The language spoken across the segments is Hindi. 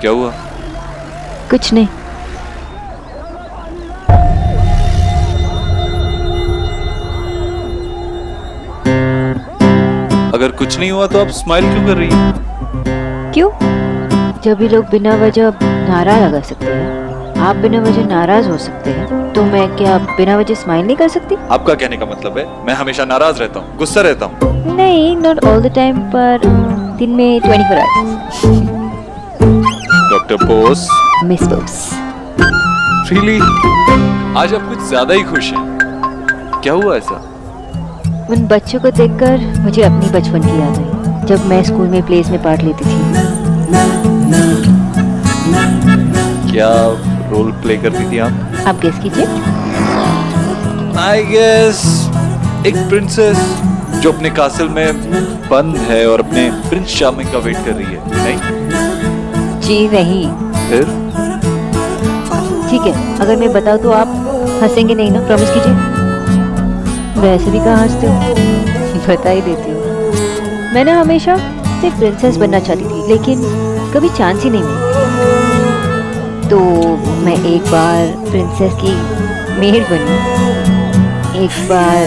क्या हुआ? कुछ नहीं। अगर कुछ नहीं हुआ तो आप स्माइल क्यों कर रही हैं? क्यों? जब भी लोग बिना वजह नारा लगा सकते हैं, आप बिना वजह नाराज हो सकते हैं, तो मैं क्या बिना वजह स्माइल नहीं कर सकती? आपका कहने का मतलब है मैं हमेशा नाराज रहता हूँ, गुस्सा रहता हूँ? नहीं, नॉट ऑल द टाइम, पर दिन में 24 hours. Doctor Bose. Miss Bose. Really? आज आप कुछ ज्यादा ही खुश हैं। क्या हुआ ऐसा? उन बच्चों को देखकर मुझे अपनी बचपन की याद आई, जब मैं स्कूल में प्लेस में पार्ट लेती थी। क्या रोल प्ले करती थी आप गेस कीजिए। आई गेस एक प्रिंसेस जो अपने कासल में बंद है और अपने प्रिंस चार्मिंग का वेट कर रही है। नहीं? जी नहीं। फिर? ठीक है, अगर मैं बताऊं तो आप हंसेंगे नहीं ना? प्रॉमिस कीजिए। वैसे भी कहाँ हंसते हो? बता ही देती हूँ। मैं ना हमेशा सिर्फ प्रिंसेस बनना चाहती थी, लेकिन कभी चांस ही नहीं मिला। तो मैं एक बार प्रिंसेस की मेड बनी, एक बार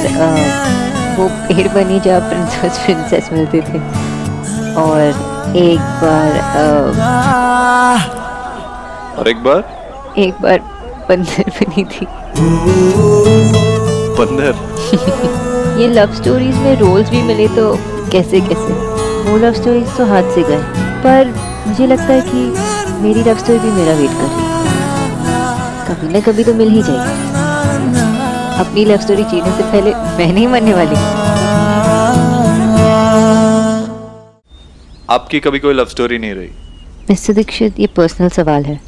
वो पेड़ बनी जहाँ प्रिंसेस मिलते थे, और एक बार बंदर बनी थी। बंदर? ये लव स्टोरीज में रोल्स भी मिले तो कैसे कैसे, वो लव स्टोरीज तो हाथ से गए, पर मुझे लगता है कि मेरी लव स्टोरी भी मेरा वेट कर रही है। कभी ना कभी तो मिल ही जाएगी। अपनी लव स्टोरी जीने से पहले मैं नहीं मरने वाली। आपकी कभी कोई लव स्टोरी नहीं रही? मिस्टर दीक्षित, ये पर्सनल सवाल है।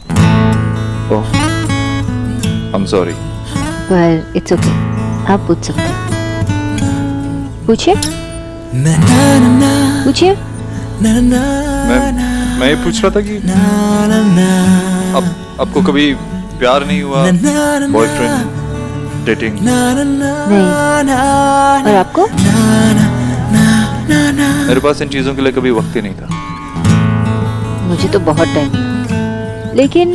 ओह, आई एम सॉरी। पर इट्स ओके, आप पूछ सकते हैं। पूछिए पूछिए। मैं ये पूछ रहा था कि आपको कभी प्यार नहीं हुआ? Boyfriend, dating? नहीं। और आपको? मेरे पास इन चीजों के लिए कभी वक्त ही नहीं था। मुझे तो बहुत टाइम, लेकिन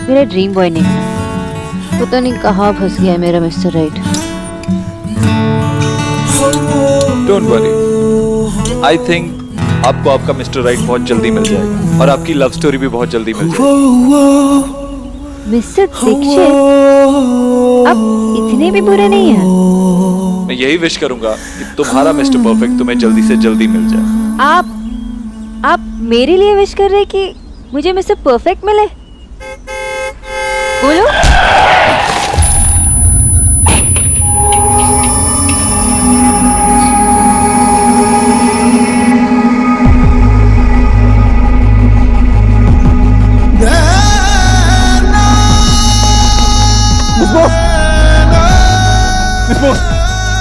मेरा ड्रीम बॉय नहीं था। पता नहीं कहाँ फंस गया मेरा mister right. Don't worry, I think आपको आपका मिस्टर राइट बहुत जल्दी मिल जाएगा, और आपकी लव स्टोरी भी बहुत जल्दी मिल जाएगी। मिस्टर दीक्षित, आप इतने भी बुरे नहीं हैं। मैं यही विश करूंगा कि तुम्हारा मिस्टर परफेक्ट तुम्हें जल्दी से जल्दी मिल जाए। आप मेरे लिए विश कर रहे हैं कि मुझे मिस्टर परफेक्ट मिले? बोलो।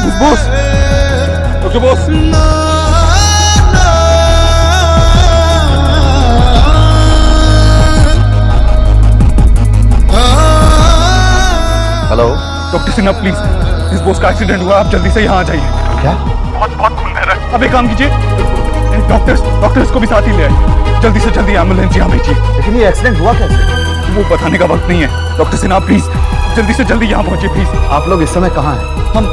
Miss Boss! Dr. Boss! Hello doctor Sinha please, miss Bose का एक्सीडेंट हुआ, आप जल्दी से यहाँ आ जाइए। क्या? बहुत खून बह रहा है। अब एक काम कीजिए, डॉक्टर्स को भी साथ ही ले आइए। जल्दी से जल्दी एम्बुलेंस यहाँ भेजिए। लेकिन ये एक्सीडेंट हुआ कैसे? वो बताने का वक्त नहीं है। डॉक्टर सिन्हा प्लीज, जल्दी से जल्दी यहाँ पहुंचिए प्लीज। आप लोग इस समय कहाँ हैं? हम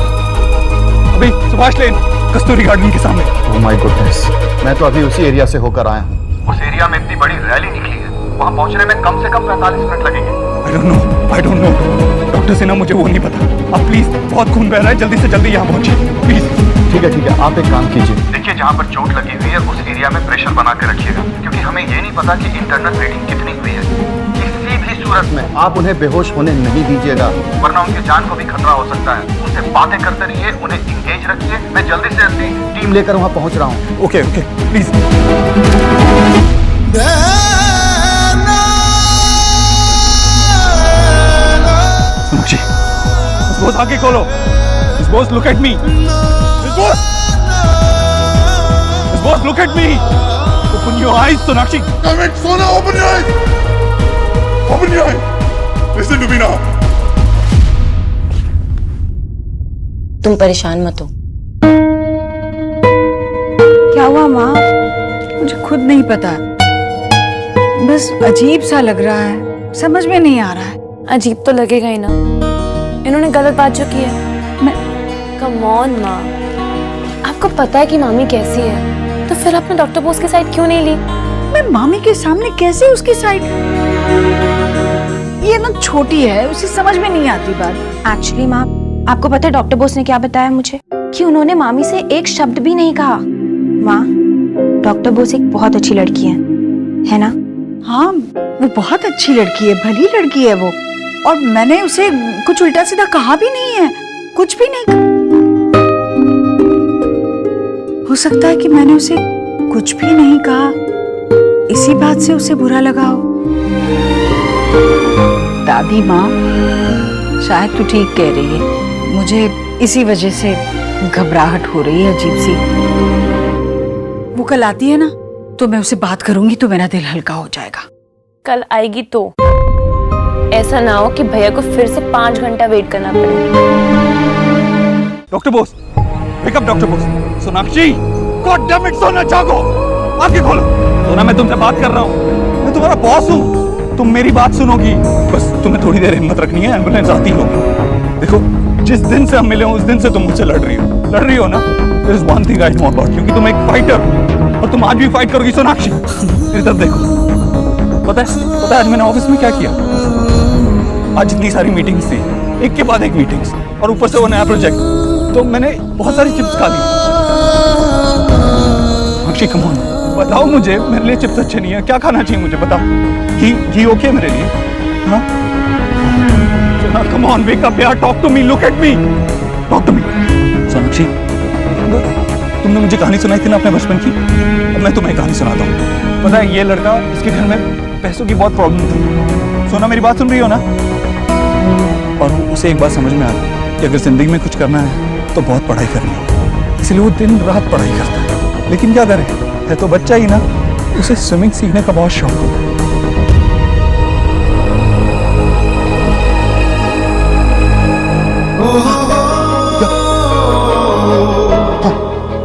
अभी सुभाष लेन, कस्तूरी गार्डन के सामने। ओह माय गुडनेस, मैं तो अभी उसी एरिया से होकर आया हूँ। उस एरिया में इतनी बड़ी रैली निकली है, वहाँ पहुँचने में कम से कम 45 मिनट लगेंगे। I don't know, doctor Sinha, मुझे वो नहीं पता। आप प्लीज, बहुत खून बह रहा है, जल्दी से जल्दी यहाँ पहुंचिए प्लीज। ठीक है, आप एक काम कीजिए। देखिए, जहाँ पर चोट लगी हुई है उस एरिया में प्रेशर बना के रखिएगा, क्योंकि हमें ये नहीं पता कि इंटरनल ब्लीडिंग कितनी हुई है। किसी भी सूरत में आप उन्हें बेहोश होने नहीं दीजिएगा, वरना उनकी जान को भी खतरा हो सकता है। उनसे बातें करते रहिए, उन्हें इंगेज रखिए। मैं जल्दी से जल्दी टीम लेकर वहाँ पहुँच रहा हूँ। Okay please. Sonakshi, miss Bose आगे खोलो। Miss Bose, look at me. Miss Bose, look at me. Open your eyes, Sonakshi. Damn it, Sona, open your eyes! Open your eyes! Listen to me now. तुम परेशान मत हो। क्या हुआ माँ? मुझे खुद नहीं पता। बस अजीब सा लग रहा है, समझ में नहीं आ रहा है। अजीब तो लगेगा ही ना, इन्होंने गलत बात जो की है। कम ऑन माँ, आपको पता है कि मामी कैसी है, तो फिर आपने डॉक्टर बोस की साइड क्यों नहीं ली? मैं मामी के सामने कैसे उसकी साइड? ये ना छोटी है, उसे समझ में नहीं आती बात। एक्चुअली माँ, आपको पता है डॉक्टर बोस ने क्या बताया मुझे? कि उन्होंने मामी से एक शब्द भी नहीं कहा। माँ, डॉक्टर बोस एक बहुत अच्छी लड़की है ना? हाँ, वो बहुत अच्छी लड़की है, भली लड़की है वो। और मैंने उसे कुछ उल्टा सीधा कहा भी नहीं है, कुछ भी नहीं कहा। हो सकता है कि मैंने उसे कुछ भी नहीं कहा, इसी बात से उसे बुरा लगा हो। दादी माँ, शायद तू ठीक कह रही है, मुझे इसी वजह से घबराहट हो रही है अजीब सी। वो कल आती है ना, तो मैं उससे बात करूंगी तो मेरा दिल हल्का हो जाएगा। कल आएगी तो ऐसा ना हो कि भैया को फिर से 5 घंटा वेट करना पड़े। Doctor Bose, pickup doctor Bose. Sonakshi, god damn it सोना, जागो, आंखें खोलो। सोना, मैं तुमसे बात कर रहा हूँ, मैं तुम्हारा बॉस हूँ, तुम मेरी बात सुनोगी। बस तुम्हें थोड़ी देर हिम्मत रखनी है, एम्बुलेंस आती होगी। देखो, जिस दिन से हम मिले हो उस दिन से तुम मुझसे लड़ रही हो ना। There is one thing I know about you, क्योंकि तुम एक फाइटर हो और तुम आज भी फाइट करोगी। सोनाक्षी, मेरी तरफ देखो। पता है आज मैंने ऑफिस में क्या किया? आज इतनी सारी मीटिंग्स थी, एक के बाद एक मीटिंग्स, और ऊपर से वो नया प्रोजेक्ट, तो मैंने बहुत सारी चिप्स खा ली। सोनाक्षी, कम ऑन, बताओ मुझे, मेरे लिए चिप्स अच्छे नहीं है, क्या खाना चाहिए मुझे, बताओ। घी ओके मेरे लिए? हाँ, Sona, come on, wake up यार, talk to me, look at me, talk to me. Sonakshi, तुमने मुझे कहानी सुनाई थी ना अपने बचपन की, अब मैं तुम्हें कहानी सुनाता हूँ। पता है, ये लड़का, इसके घर में पैसों की बहुत प्रॉब्लम थी। सोना, मेरी बात सुन रही हो ना? और उसे एक बात समझ में आ गई कि अगर जिंदगी में कुछ करना है तो बहुत पढ़ाई करनी है, इसलिए वो दिन रात पढ़ाई करता है। लेकिन क्या करे, है तो बच्चा ही ना, उसे स्विमिंग सीखने का बहुत शौक होता है।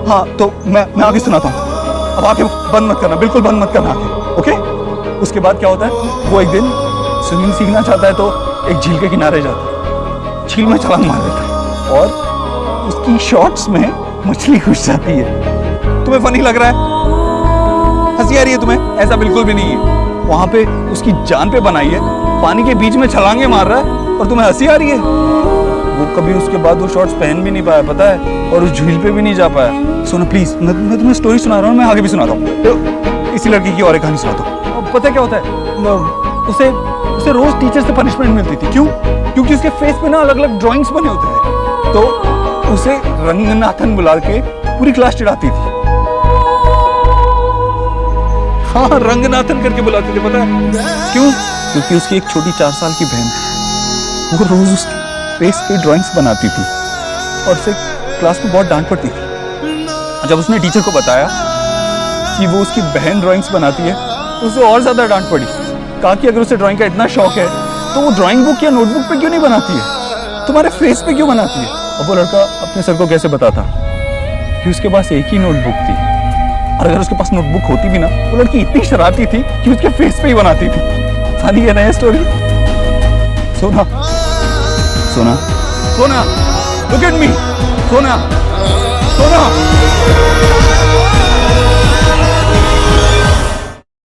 हाँ, तो मैं आगे सुनाता हूँ। अब आंखें बंद मत करना, बिल्कुल बंद मत करना आंखें, ओके? उसके बाद क्या होता है, वो एक दिन स्विमिंग सीखना चाहता है तो एक झील के किनारे जाता है, झील में छलांग मार देता है और उसकी शॉर्ट्स में मछली घुस जाती है। तुम्हें फनी लग रहा है? हंसी आ रही है तुम्हें? ऐसा बिल्कुल भी नहीं है। वहां पे उसकी जान पे बनाई है, पानी के बीच में छलांगे मार रहा है और तुम्हें हंसी आ रही है? वो कभी उसके बाद वो शॉर्ट्स पहन भी नहीं पाया, पता है, और उस झील पे भी नहीं जा पाया। सोना प्लीज, मैं तुम्हें स्टोरी सुना रहा हूँ, मैं आगे भी सुना रहा हूँ। तो इसी लड़की की और एक कहानी सुनाता हूँ। पता है क्या होता है, उसे रोज टीचर से पनिशमेंट मिलती थी। क्यों? क्योंकि उसके फेस पे ना अलग अलग ड्राइंग्स बने होते थे, तो उसे रंगनाथन बुला के पूरी क्लास चिढ़ाती थी। हाँ, रंगनाथन करके बुलाते थे, पता है क्यों? क्योंकि उसकी एक छोटी 4 साल की बहन थी, वो रोज उसके फेस पे ड्राइंग्स बनाती थी और उसे क्लास में बहुत डांट पड़ती थी। जब उसने टीचर को बताया कि वो उसकी बहन ड्राइंग्स बनाती है तो उसे और ज्यादा डांट पड़ी। कहा कि अगर उसे ड्राइंग का इतना शौक है तो वो ड्राइंग बुक या नोटबुक पे क्यों नहीं बनाती है, तुम्हारे फेस पे क्यों बनाती है? और वो लड़का अपने सर को कैसे बताता कि उसके पास एक ही नोटबुक थी, और अगर उसके पास नोटबुक होती भी ना, वो लड़की इतनी शरारती थी कि उसके फेस पे ही बनाती थी। फनी है ना ये स्टोरी? सोना, सोना, सोना, लुक एट मी, सोना, सोना।